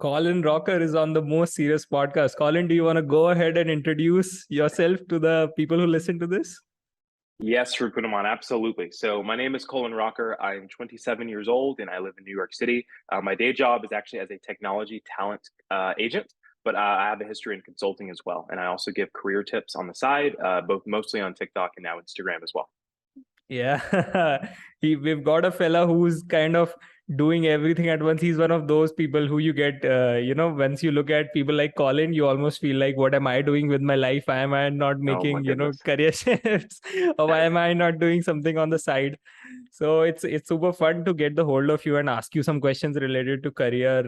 Colin Rocker is on the most serious podcast. Colin, do you want to go ahead and introduce yourself to the people who listen to this? Yes, Rukunaman, absolutely. So my name is Colin Rocker. I'm 27 years old and I live in New York City. My day job is actually as a technology talent agent, but I have a history in consulting as well. And I also give career tips on the side, both mostly on TikTok and now Instagram as well. Yeah, we've got a fella who's kind of doing everything at once. He's one of those people who you get, once you look at people like Colin, you almost feel like, what am I doing with my life? Why am I not Oh my making, goodness. career shifts? Or why am I not doing something on the side? So it's super fun to get the hold of you and ask you some questions related to career,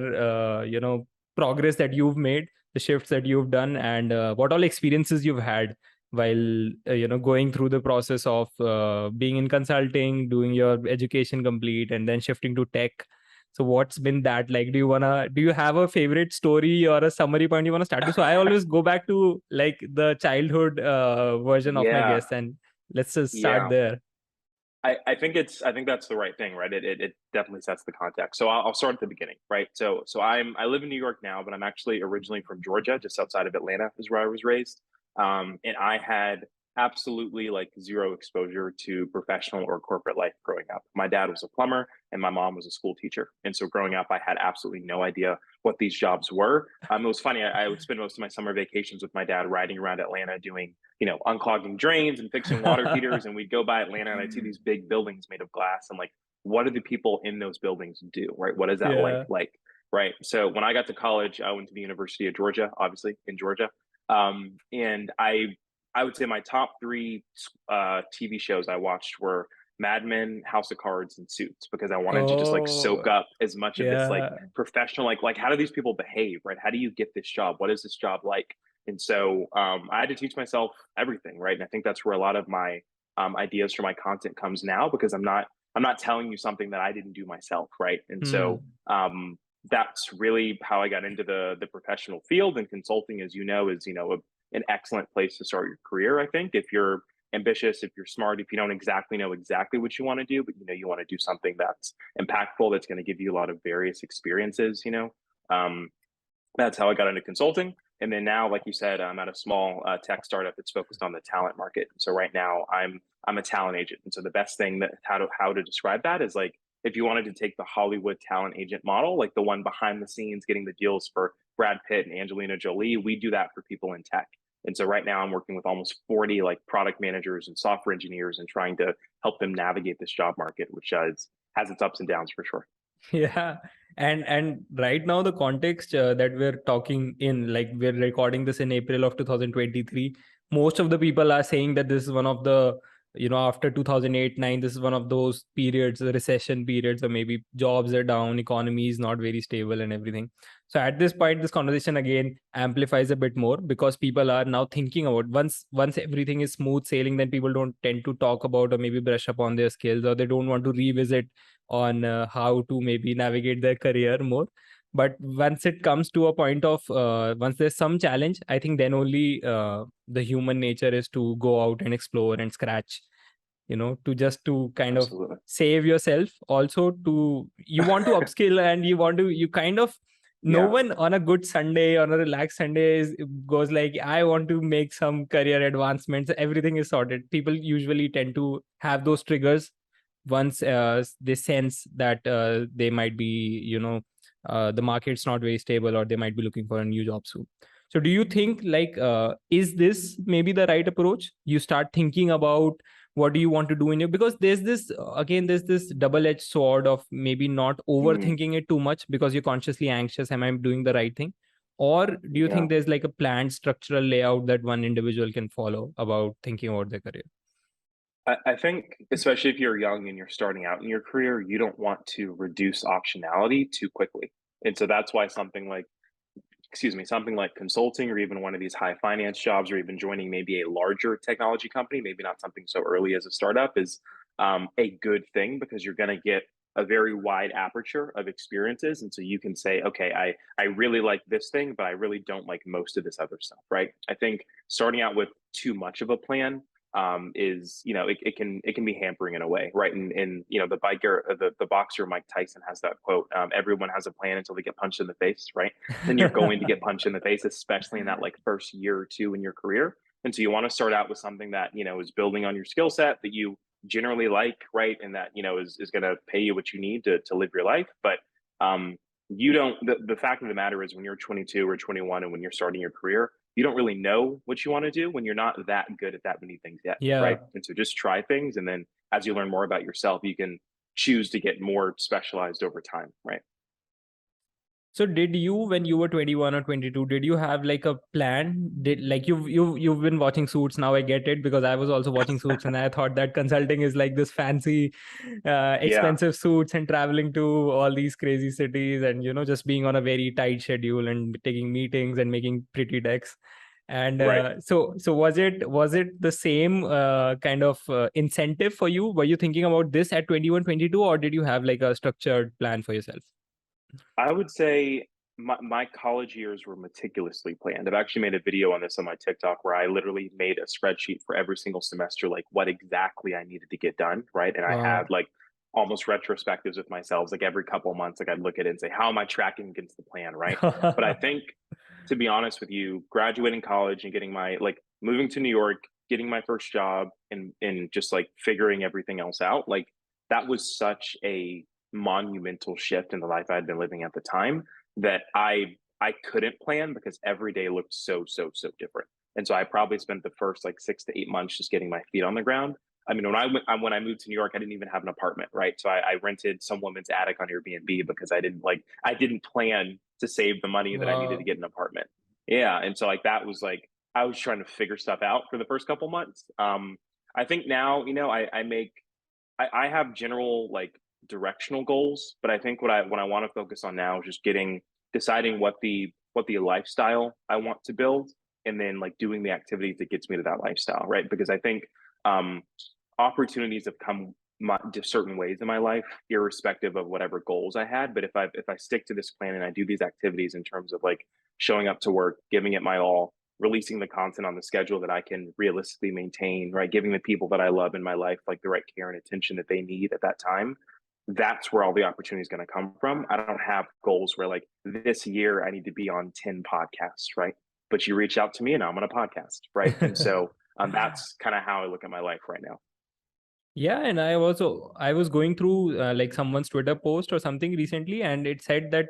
progress that you've made, the shifts that you've done, and what all experiences you've had while going through the process of being in consulting, doing your education complete, and then shifting to tech. So what's been that like? Do you have a favorite story or a summary point you want to start with? So I always go back to like the childhood version of my Yeah, guest, and let's just start yeah. there. I think that's the right thing, right? It definitely sets the context. So I'll start at the beginning, right? So I live in New York now, but I'm actually originally from Georgia, just outside of Atlanta, is where I was raised. And I had absolutely like zero exposure to professional or corporate life growing up. My dad was a plumber and my mom was a school teacher, and so growing up, I had absolutely no idea what these jobs were. It was funny. I would spend most of my summer vacations with my dad riding around Atlanta doing unclogging drains and fixing water heaters. And we'd go by Atlanta and I'd see these big buildings made of glass. I'm like, what do the people in those buildings do? Right. What is that life Yeah. like? Right. So when I got to college, I went to the University of Georgia, obviously in Georgia. And I would say my top three TV shows I watched were Mad Men, House of Cards, and Suits, because I wanted to just like soak Oh, up as much of this like yeah. professional, like how do these people behave, right? How do you get this job? What is this job like? And so I had to teach myself everything, right? And I think that's where a lot of my ideas for my content comes now, because I'm not telling you something that I didn't do myself, right? And so Hmm. that's really how I got into the professional field. And consulting, as is an excellent place to start your career. I think if you're ambitious, if you're smart, if you don't exactly know exactly what you want to do, but you want to do something that's impactful, that's going to give you a lot of various experiences. Um, that's how I got into consulting. And then now, like you said, I'm at a small tech startup that's focused on the talent market. So right now, I'm a talent agent. And so the best thing that how to describe that is like if you wanted to take the Hollywood talent agent model, like the one behind the scenes getting the deals for Brad Pitt and Angelina Jolie, we do that for people in tech. And so right now, I'm working with almost 40 like product managers and software engineers and trying to help them navigate this job market, which has its ups and downs for sure. Yeah. And right now the context that we're talking in, like we're recording this in April of 2023, most of the people are saying that this is one of the, after 2008-9, this is one of those periods, the recession periods, or maybe jobs are down, economy is not very stable and everything. So at this point, this conversation again amplifies a bit more because people are now thinking about once everything is smooth sailing, then people don't tend to talk about or maybe brush up on their skills, or they don't want to revisit on how to maybe navigate their career more. But once it comes to a point of once there's some challenge, I think then only the human nature is to go out and explore and scratch, to kind of Absolutely. save yourself. Also, to you want to upskill, and you kind of, no Yeah. one on a good Sunday, on a relaxed Sunday, goes like, I want to make some career advancements. Everything is sorted. People usually tend to have those triggers once they sense that they might be, the market's not very stable, or they might be looking for a new job soon. So do you think like, is this maybe the right approach? You start thinking about what do you want to do in it, because there's this double-edged sword of maybe not Mm, overthinking it too much because you're consciously anxious, am I doing the right thing? Or do you yeah. think there's like a planned structural layout that one individual can follow about thinking about their career? I think, especially if you're young and you're starting out in your career, you don't want to reduce optionality too quickly. And so that's why something like consulting, or even one of these high finance jobs, or even joining maybe a larger technology company, maybe not something so early as a startup, is a good thing, because you're going to get a very wide aperture of experiences. And so you can say, okay, I really like this thing, but I really don't like most of this other stuff, right? I think starting out with too much of a plan is, it can be hampering in a way, right? And the biker, the boxer Mike Tyson has that quote: "Everyone has a plan until they get punched in the face," right? Then you're going to get punched in the face, especially in that like first year or two in your career. And so you want to start out with something that is building on your skill set that you generally like, right? And that is going to pay you what you need to live your life. But you don't. The fact of the matter is, when you're 22 or 21, and when you're starting your career, you don't really know what you want to do when you're not that good at that many things yet, Yeah. right? And so just try things, and then as you learn more about yourself, you can choose to get more specialized over time, right? So did you, when you were 21 or 22, did you have like a plan? Did like you've been watching Suits now, I get it, because I was also watching Suits and I thought that consulting is like this fancy Yeah, expensive suits and traveling to all these crazy cities and just being on a very tight schedule and taking meetings and making pretty decks. And right. so was it the same kind of incentive for you? Were you thinking about this at 21, 22, or did you have like a structured plan for yourself? I would say my college years were meticulously planned. I've actually made a video on this on my TikTok where I literally made a spreadsheet for every single semester, like what exactly I needed to get done, right? And I had Wow. like almost retrospectives with myself, like every couple of months, like I'd look at it and say, how am I tracking against the plan, right? But I think, to be honest with you, graduating college and getting my like moving to New York, getting my first job, and just like figuring everything else out, like that was such a monumental shift in the life I had been living at the time that I couldn't plan because every day looked so different. And so I probably spent the first like 6 to 8 months just getting my feet on the ground. I mean, when I moved to New York, I didn't even have an apartment, right? So I rented some woman's attic on Airbnb because I didn't plan to save the money that I needed to Wow. get an apartment. Yeah, and so like that was like I was trying to figure stuff out for the first couple months. I think now I have general like directional goals, but I think what I want to focus on now is just deciding what the lifestyle I want to build, and then like doing the activities that gets me to that lifestyle, right? Because I think um, opportunities have come certain ways in my life, irrespective of whatever goals I had. But if I stick to this plan and I do these activities in terms of like showing up to work, giving it my all, releasing the content on the schedule that I can realistically maintain, right? Giving the people that I love in my life like the right care and attention that they need at that time. That's where all the opportunity is going to come from. I don't have goals where like this year I need to be on 10 podcasts, right? But you reach out to me and I'm on a podcast, right? And so that's kind of how I look at my life right now. Yeah, and I was going through like someone's Twitter post or something recently, and it said that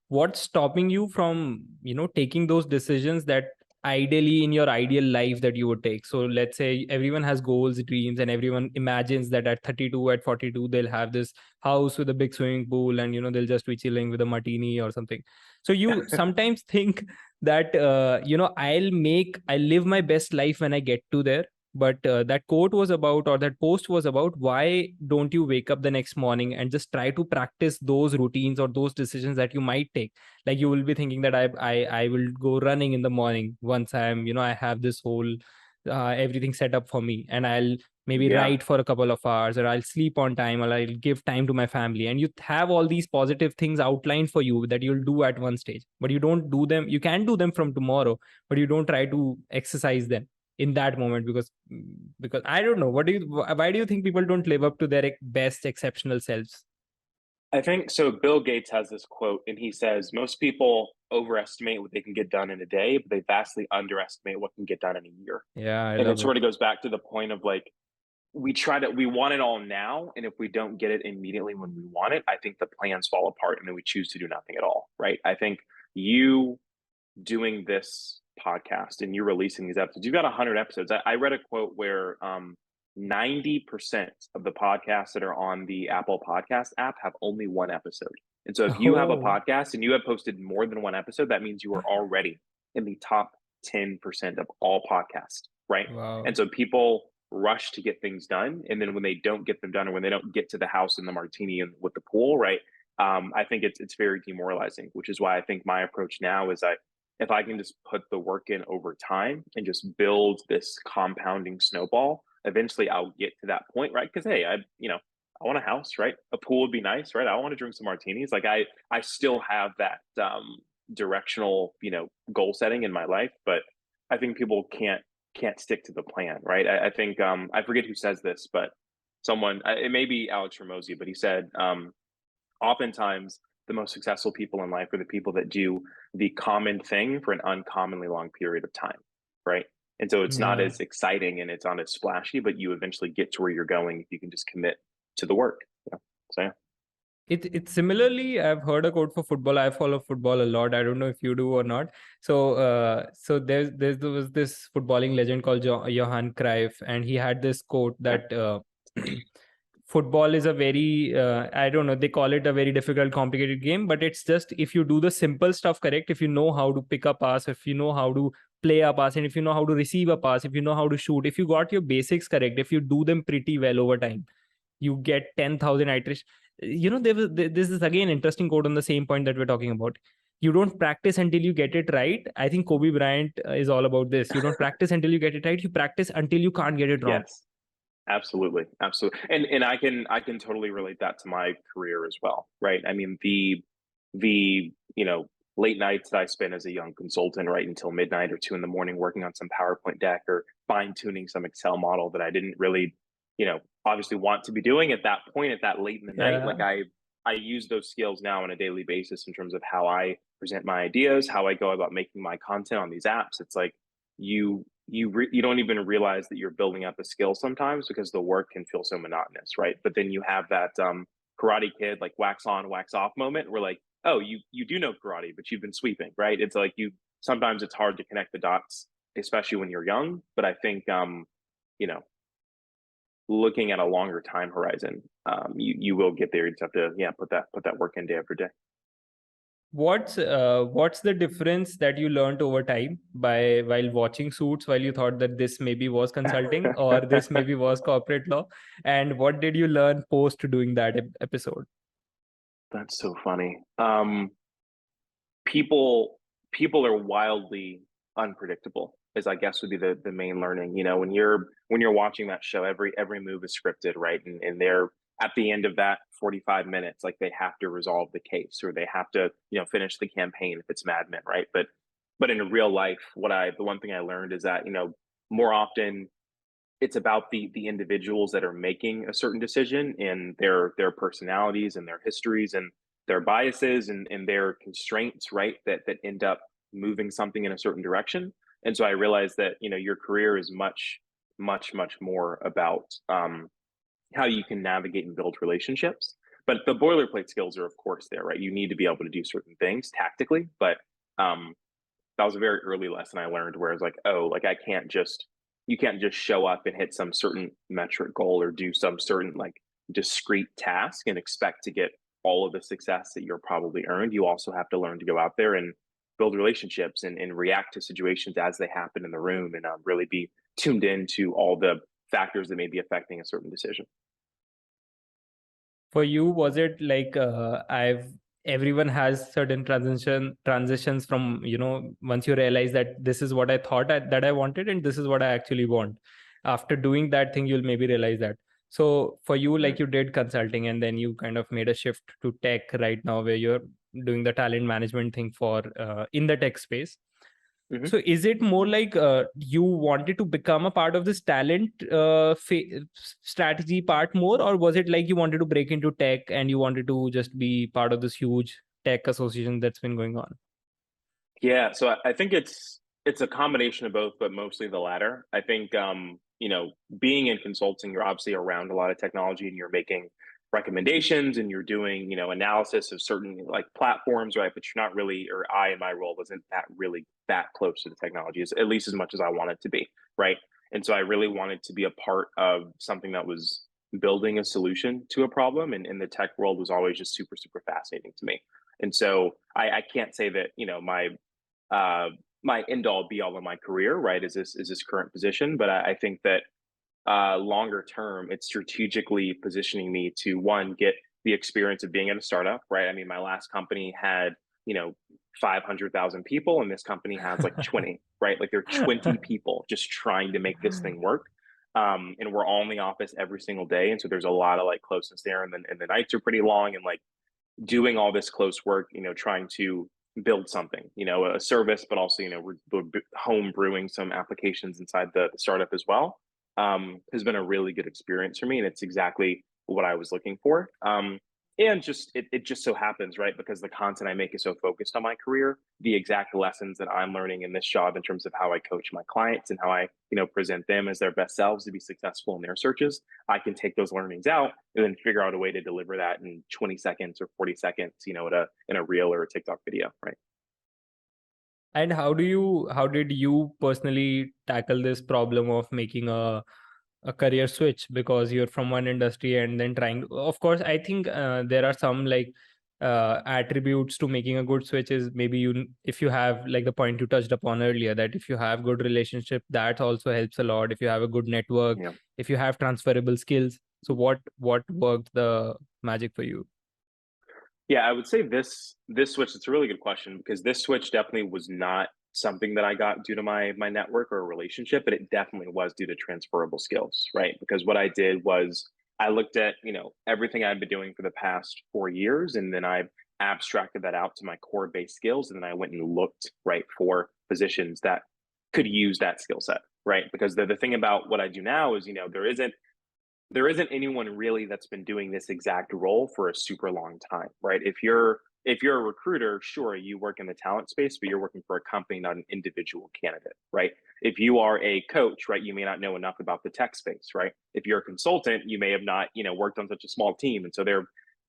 what's stopping you from taking those decisions that ideally in your ideal life that you would take. So let's say everyone has goals, dreams, and everyone imagines that at 32, at 42, they'll have this house with a big swimming pool, and they'll just be chilling with a martini or something. So you sometimes think that I'll live my best life when I get to there, but that quote was about, or that post was about, why don't you wake up the next morning and just try to practice those routines or those decisions that you might take. Like you will be thinking that I will go running in the morning once I have this whole everything set up for me, and I'll maybe Yeah. write for a couple of hours, or I'll sleep on time, or I'll give time to my family, and you have all these positive things outlined for you that you'll do at one stage, but you don't do them. You can do them from tomorrow, but you don't try to exercise them in that moment, because I don't know, why do you think people don't live up to their best exceptional selves? I think so. Bill Gates has this quote, and he says most people overestimate what they can get done in a day, but they vastly underestimate what can get done in a year. Yeah, I And it love it. sort of goes back to the point of like we want it all now, and if we don't get it immediately when we want it, I think the plans fall apart, and then we choose to do nothing at all, right? I think you doing this podcast and you're releasing these episodes, you've got 100 episodes. I read a quote where 90% of the podcasts that are on the Apple Podcast app have only one episode. And so if you have a Oh, podcast and you have posted more than one episode, that means you are already in the top 10% of all podcasts, right? wow. And so people rush to get things done. And then when they don't get them done, or when they don't get to the house in the martini and with the pool, right? I think it's very demoralizing, which is why I think my approach now is if I can just put the work in over time and just build this compounding snowball, eventually I'll get to that point, right? Because hey, I want a house, right? A pool would be nice, right? I want to drink some martinis. Like I still have that directional, goal setting in my life, but I think people can't stick to the plan, right? I think I forget who says this, but someone, it may be Alex Ramosi, but he said oftentimes the most successful people in life are the people that do the common thing for an uncommonly long period of time, right? And so it's not Yeah. as exciting and it's not as splashy, but you eventually get to where you're going if you can just commit to the work. Yeah. So yeah. It's similarly, I've heard a quote for football. I follow football a lot. I don't know if you do or not. So there was this footballing legend called Johan Cruyff, and he had this quote Okay. that football is a very I don't know, they call it a very difficult, complicated game, but it's just if you do the simple stuff correct, if you know how to pick a pass, if you know how to play a pass, and if you know how to receive a pass, if you know how to shoot, if you got your basics correct, if you do them pretty well over time, you get 10,000 iterations. This is again interesting quote on the same point that we're talking about. You don't practice until you get it right. I think Kobe Bryant is all about this. You don't practice until you get it right. You practice until you can't get it wrong. Yes. Absolutely, absolutely, and I can totally relate that to my career as well, right? I mean, the late nights that I spent as a young consultant, right, until midnight or 2 in the morning, working on some PowerPoint deck or fine tuning some Excel model that I didn't really, obviously want to be doing at that point, at that late in the night. Yeah. Like I use those skills now on a daily basis in terms of how I present my ideas, how I go about making my content on these apps. It's like you don't even realize that you're building up a skill sometimes because the work can feel so monotonous, right? But then you have that Karate Kid like wax on, wax off moment where like, oh, you do know karate, but you've been sweeping, right? It's like you sometimes it's hard to connect the dots, especially when you're young. But I think you know, looking at a longer time horizon, you will get there. You just have to put that work in day after day. What's the difference that you learned over time by while watching Suits, while you thought that this maybe was consulting or this maybe was corporate law, and what did you learn post doing that episode? That's so funny. People are wildly unpredictable, is I guess would be the main learning. When you're watching that show, every move is scripted, right? And they're at the end of that 45 minutes, like they have to resolve the case or they have to, finish the campaign if it's Mad Men, right? But in real life, the one thing I learned is that, more often it's about the individuals that are making a certain decision and their personalities and their histories and their biases and their constraints, right? That end up moving something in a certain direction. And so I realized that your career is much much more about how you can navigate and build relationships. But the boilerplate skills are of course there, right? You need to be able to do certain things tactically, but um, that was a very early lesson I learned where it's like, oh, like you can't just show up and hit some certain metric goal or do some certain like discrete task and expect to get all of the success that you're probably earned. You also have to learn to go out there and build relationships and react to situations as they happen in the room and really be tuned in to all the factors that may be affecting a certain decision. For you, was it like I've everyone has certain transitions from, once you realize that this is what I thought that I wanted and this is what I actually want. After doing that thing, you'll maybe realize that. So for you, like you did consulting and then you kind of made a shift to tech right now where you're doing the talent management thing for in the tech space. Mm-hmm. So is it more like you wanted to become a part of this talent strategy part more, or was it like you wanted to break into tech and you wanted to just be part of this huge tech association that's been going on? Yeah, so I think it's a combination of both, but mostly the latter. I think being in consulting, you're obviously around a lot of technology and you're making recommendations and you're doing, analysis of certain like platforms, right? But you're not really, or I in my role wasn't that really that close to the technology, at least as much as I wanted to be, right? And so I really wanted to be a part of something that was building a solution to a problem. And the tech world was always just super, super fascinating to me. And so I can't say that, uh, my end all be all in my career, right? Is this current position? But I think that longer term, it's strategically positioning me to one get the experience of being at a startup, right? I mean, my last company had 500,000 people, and this company has like 20, right? Like there are 20 people just trying to make this thing work. And we're all in the office every single day, and so there's a lot of like closeness there, and then the nights are pretty long, and like doing all this close work, trying to build something, a service, but also, we're home brewing some applications inside the startup as well, has been a really good experience for me. And it's exactly what I was looking for. And just it just so happens, right? Because the content I make is so focused on my career, the exact lessons that I'm learning in this job in terms of how I coach my clients and how I, present them as their best selves to be successful in their searches. I can take those learnings out and then figure out a way to deliver that in 20 seconds or 40 seconds, in a reel or a TikTok video, right? And how did you personally tackle this problem of making a career switch, because you're from one industry and then trying to, of course, I think there are some like attributes to making a good switch is maybe if you have like the point you touched upon earlier, that if you have good relationship, that also helps a lot. If you have a good network, Yeah. if you have transferable skills. So what worked the magic for you? Yeah, I would say this switch, it's a really good question, because this switch definitely was not something that I got due to my network or relationship, but it definitely was due to transferable skills, right? Because what I did was I looked at, everything I've been doing for the past 4 years, and then I abstracted that out to my core base skills, and then I went and looked, right, for positions that could use that skill set, right? Because the thing about what I do now is, there isn't anyone really that's been doing this exact role for a super long time, right? If you're a recruiter, sure, you work in the talent space, but you're working for a company, not an individual candidate, right? If you are a coach, right, you may not know enough about the tech space, right? If you're a consultant, you may have not, worked on such a small team, and so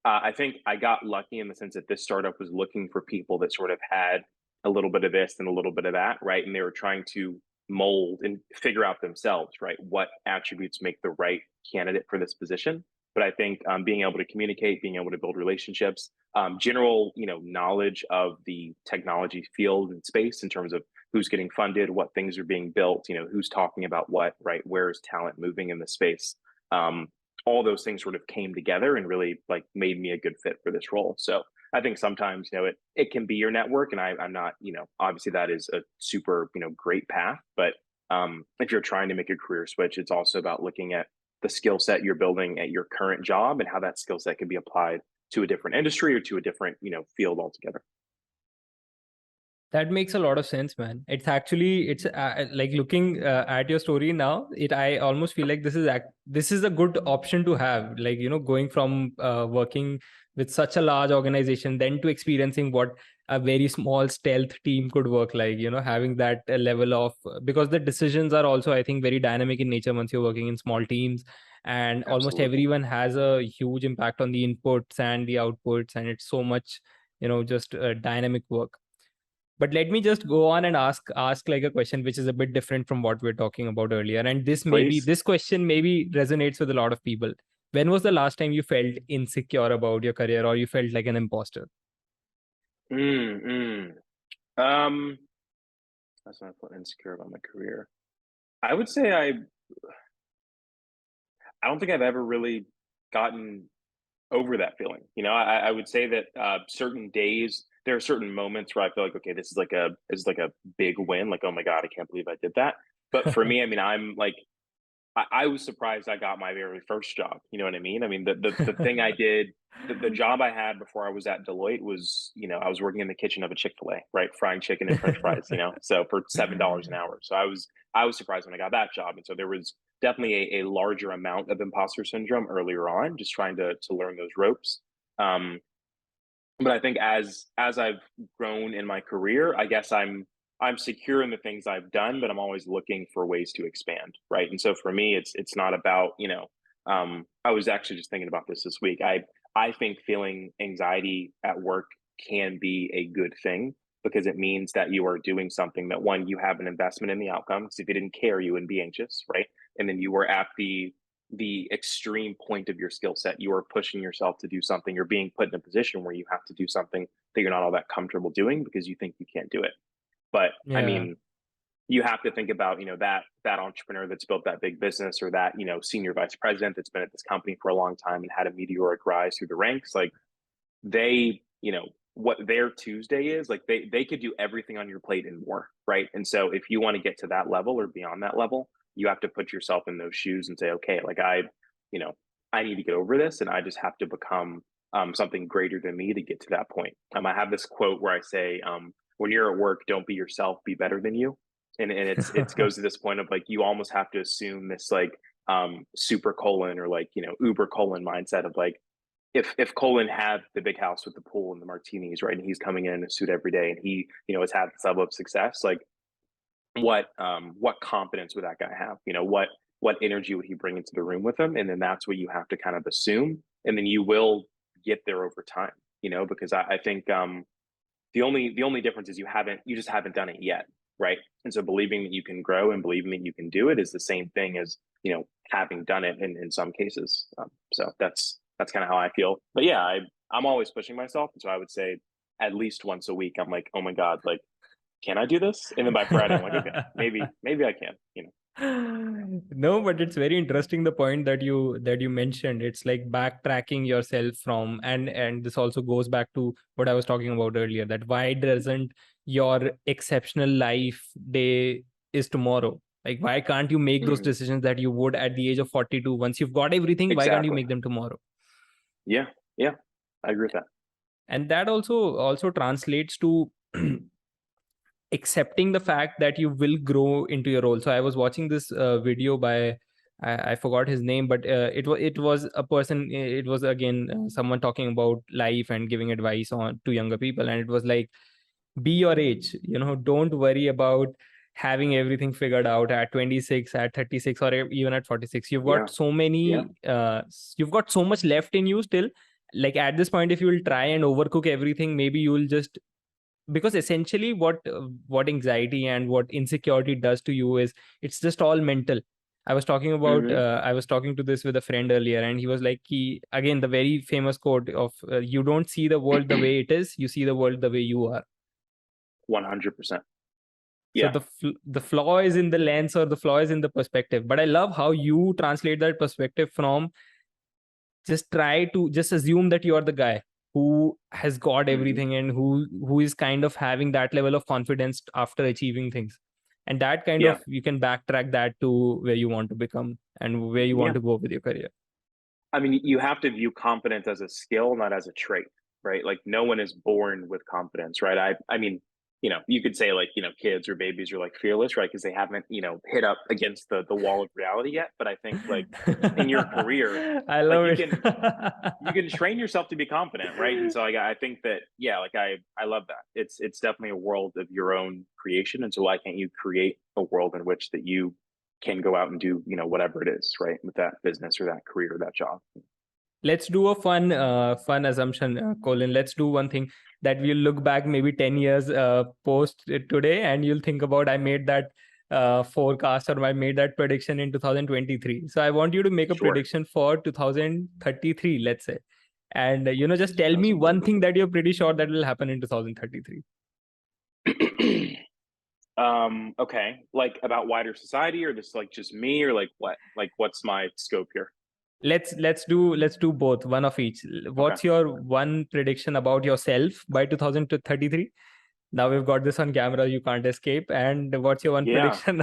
I think I got lucky in the sense that this startup was looking for people that sort of had a little bit of this and a little bit of that, right? And they were trying to mold and figure out themselves, right, what attributes make the right candidate for this position. But I think being able to communicate, being able to build relationships, general, knowledge of the technology field and space in terms of who's getting funded, what things are being built, who's talking about what, right, where is talent moving in the space. Um, all those things sort of came together and really like made me a good fit for this role. So I think sometimes, it can be your network, and I'm not, obviously that is a super, great path. But if you're trying to make a career switch, it's also about looking at the skill set you're building at your current job and how that skill set can be applied to a different industry or to a different, field altogether. That makes a lot of sense, man. It's like looking at your story now. I almost feel like this is a good option to have. Like, going from working with such a large organization, then to experiencing what a very small stealth team could work like. Having that level of, because the decisions are also, I think, very dynamic in nature once you're working in small teams, and almost Absolutely. everyone has a huge impact on the inputs and the outputs, and it's so much, just dynamic work. But let me just go on and ask like a question which is a bit different from what we're talking about earlier. And Please. this question maybe resonates with a lot of people. When was the last time you felt insecure about your career, or you felt like an imposter? Mm, mm. Um, that's not feel insecure about my career. I would say I don't think I've ever really gotten over that feeling. I would say that certain days, there are certain moments where I feel like, okay, this is like a big win. Like, oh my God, I can't believe I did that. But for me, I mean, I'm like, I was surprised I got my very first job. You know what I mean? I mean, the thing I did, the job I had before I was at Deloitte was, I was working in the kitchen of a Chick-fil-A, right, frying chicken and French fries. So for $7 an hour. So I was surprised when I got that job, and so there was definitely a larger amount of imposter syndrome earlier on, just trying to learn those ropes. Um, but I think as I've grown in my career, I guess I'm secure in the things I've done, but I'm always looking for ways to expand, right? And so for me, it's not about, I was actually just thinking about this week. I think feeling anxiety at work can be a good thing, because it means that you are doing something that, one, you have an investment in the outcome. Because if you didn't care, you wouldn't be anxious, right? And then you were at the extreme point of your skill set. You are pushing yourself to do something. You're being put in a position where you have to do something that you're not all that comfortable doing because you think you can't do it. But I Yeah. mean, you have to think about, that entrepreneur that's built that big business, or that, senior vice president that's been at this company for a long time and had a meteoric rise through the ranks. Like, they, what their Tuesday is, like, they could do everything on your plate and more, right? And so if you want to get to that level or beyond that level, you have to put yourself in those shoes and say, okay, like, you know I need to get over this, and I just have to become something greater than me to get to that point. I have this quote where I say, when you're at work, don't be yourself, be better than you. And it goes to this point of like, you almost have to assume this like super Colin or like, uber Colin mindset of like, if Colin had the big house with the pool and the martinis, right, and he's coming in a suit every day and he, has had this level of success, like what confidence would that guy have? What energy would he bring into the room with him? And then that's what you have to kind of assume. And then you will get there over time, because I think the only difference is you just haven't done it yet, right? And so believing that you can grow and believing that you can do it is the same thing as having done it in some cases. So that's kind of how I feel. But yeah, I'm always pushing myself, and so I would say at least once a week I'm like, oh my god, like can I do this? And then by Friday I'm like, okay, maybe I can. No, but it's very interesting the point that you mentioned. It's like backtracking yourself from, and this also goes back to what I was talking about earlier, that why doesn't your exceptional life day is tomorrow? Like, why can't you make those Mhm. decisions that you would at the age of 42? Once you've got everything, why can't you Exactly. make them tomorrow? Yeah, yeah, I agree with that. And that also translates to accepting the fact that you will grow into your role. So I was watching this video by, I forgot his name, but it was a person. It was again someone talking about life and giving advice on to younger people, and it was like, be your age. Don't worry about having everything figured out at 26, at 36, or even at 46. You've Yeah, got so yeah, many. You've got so much left in you still. Like at this point, if you will try and overcook everything, maybe you will just, because essentially what anxiety and what insecurity does to you is, it's just all mental. hmm I was talking to this with a friend earlier, and he was like, he again, the very famous quote of, you don't see the world the way it is, you see the world the way you are. 100%. So Yeah, the flaw is in the lens, or the flaw is in the perspective. But I love how you translate that perspective from, just assume that you are the guy who has got hmm everything, and who is kind of having that level of confidence after achieving things, and that kind yeah, of, you can backtrack that to where you want to become and where you want yeah. to go with your career. I mean, you have to view confidence as a skill, not as a trait, right? Like no one is born with confidence, right? I mean, you could say like, kids or babies are like fearless, right? Because they haven't, hit up against the wall of reality yet. But I think like in your career, I like love you it. can you can train yourself to be confident, right? And so I think that yeah, like I love that. It's definitely a world of your own creation, and so why can't you create a world in which that you can go out and do whatever it is, right, with that business or that career or that job. Let's do a fun assumption, Colin. Let's do one thing, that we'll look back maybe 10 years post today, and you'll think about, I made that forecast, or I made that prediction in 2023. So I want you to make a Sure. prediction for 2033, let's say. And just tell me one thing 2033. that you're pretty sure that will happen in 2033. Okay, like about wider society or this like just me or like what, like what's my scope here? Let's do both, one of each. Okay. What's your one prediction about yourself by 2033? Now we've got this on camera, you can't escape. And what's your one Yeah. prediction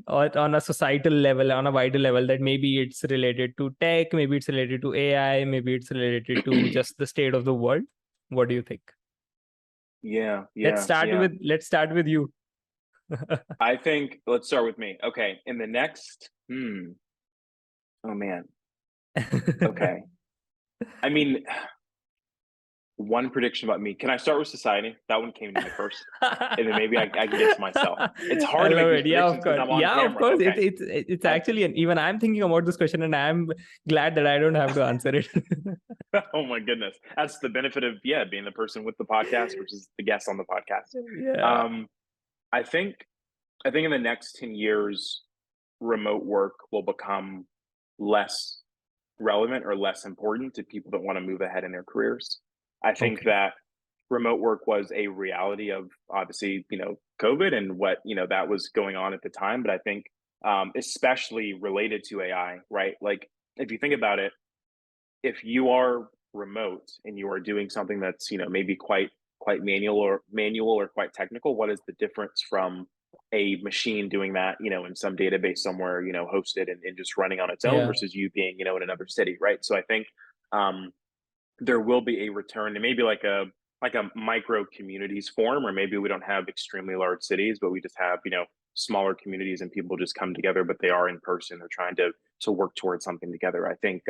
on a societal level, on a wider level, that maybe it's related to tech, maybe it's related to AI, maybe it's related to just the state of the world? What do you think? Yeah, let's yeah, start yeah. with let's start with you. I think let's start with me. Okay, in the next oh man. Okay. I mean, one prediction about me. Can I start with society? That one came to me first. And then maybe I can get to myself. It's I hard to make love these it. Yeah, of predictions because course. I'm on Yeah, of camera. course. Okay. It's I actually, and even I'm thinking about this question, and I'm glad that I don't have to answer it. oh my goodness. That's the benefit of yeah, being the person with the podcast versus the guest on the podcast. Yeah. Um I think in the next 10 years remote work will become less relevant or less important to people that want to move ahead in their careers. I think Okay. that remote work was a reality of obviously, COVID and what, that was going on at the time. But I think, especially related to AI, right? Like if you think about it, if you are remote and you are doing something that's, maybe quite manual or quite technical, what is the difference from a machine doing that, in some database somewhere, hosted and just running on its own Yeah. versus you being, in another city, right? So I think um there will be a return to maybe like a micro communities form, or maybe we don't have extremely large cities, but we just have, you know, smaller communities and people just come together, but they are in person. They're trying to work towards something together. I think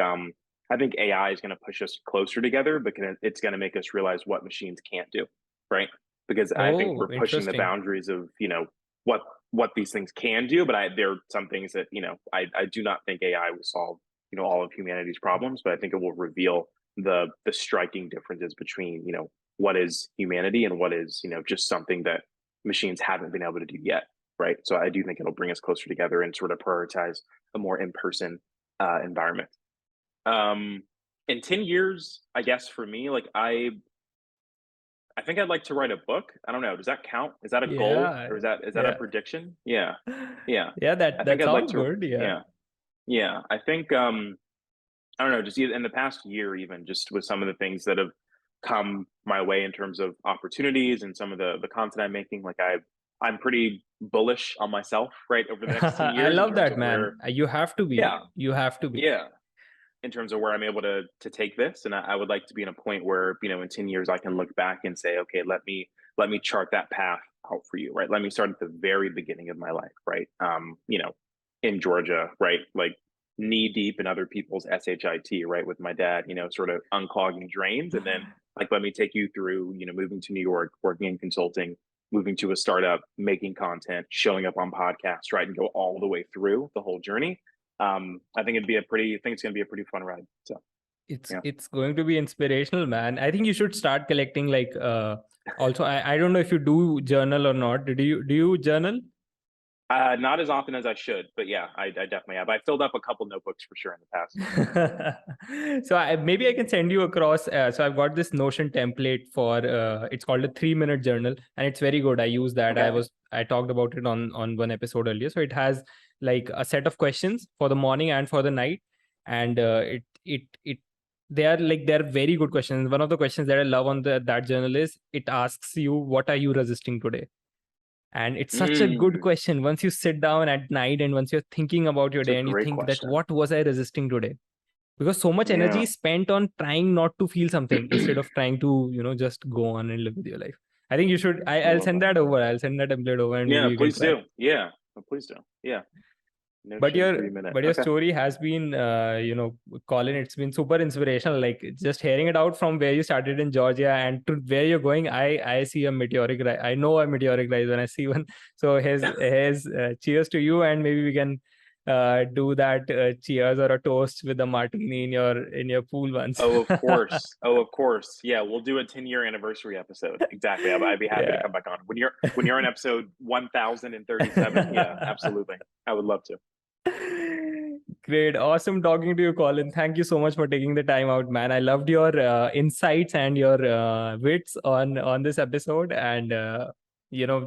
AI is going to push us closer together, because it's going to make us realize what machines can't do, right? Because I think Oh, we're pushing the interesting. boundaries of, you know, what what these things can do. But there are some things that, you know, I do not think AI will solve, you know, all of humanity's problems, but I think it will reveal the striking differences between, you know, what is humanity and what is, you know, just something that machines haven't been able to do yet, right? So I do think it'll bring us closer together and sort of prioritize a more in-person environment. um in 10 years, I guess for me, like I think I'd like to write a book. I don't know, does that count? Is that a goal, Yeah. or is that a Yeah. prediction? Yeah. Yeah. Yeah, I think that I'd like sounds to, good. Yeah. yeah. Yeah, I think I don't know, just in the past year, even just with some of the things that have come my way in terms of opportunities and some of the content I'm making, like I'm pretty bullish on myself, right, over the next 10 I years in love terms that, of man. where, You have to be. yeah, You have to be. yeah, in terms of where I'm able to take this. And I would like to be in a point where, you know, in 10 years I can look back and say, okay, let me chart that path out for you, right? Let me start at the very beginning of my life, right? You know, in Georgia, right? Like knee deep in other people's shit, right? With my dad, you know, sort of unclogging drains. And then like let me take you through, you know, moving to New York, working in consulting, moving to a startup, making content, showing up on podcasts, right? And go all the way through the whole journey. I think I think it's gonna be a pretty fun ride. So yeah. It's going to be inspirational, man. I think you should start collecting like also I don't know if you do journal or not. Do you journal? Not as often as I should, but yeah, I definitely have. I filled up a couple notebooks for sure in the past. So maybe I can send you across. So I've got this Notion template for it's called a 3 minute journal, and it's very good. I use that. Okay. I talked about it on one episode earlier. So it has like a set of questions for the morning and for the night, and it they're very good questions. One of the questions that I love on that journal is it asks you, what are you resisting today? And it's such a good Mm, question once you sit down at night and once you're thinking about your it's a day and you great think that question. what was I resisting today? Because so much energy Yeah. is spent on trying not to feel something instead of trying to, just go on and live with your life. I think you should. I I'll love send that. that over. I'll send that template over and maybe Yeah, you can please try. do. Yeah. Oh, please do. Yeah. But Notion your 3 minute. but your Okay. story has been, Colin, it's been super inspirational. Like just hearing it out from where you started in Georgia and to where you're going, I see a meteoric rise. I know a meteoric rise when I see one. So his cheers to you, and maybe we can do that cheers or a toast with a martini in your pool once. Oh, of course. Oh, of course. Yeah, we'll do a 10-year anniversary episode. Exactly. I'd be happy to Yeah. come back on. When you're on episode 1037, yeah, absolutely. I would love to. Great. Awesome talking to you, Colin. Thank you so much for taking the time out, man. I loved your insights and your wits on this episode, and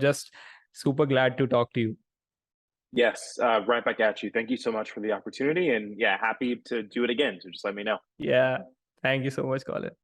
just super glad to talk to you. Yes, right back at you. Thank you so much for the opportunity, and yeah, happy to do it again. So just let me know. Yeah. Thank you so much, Colin.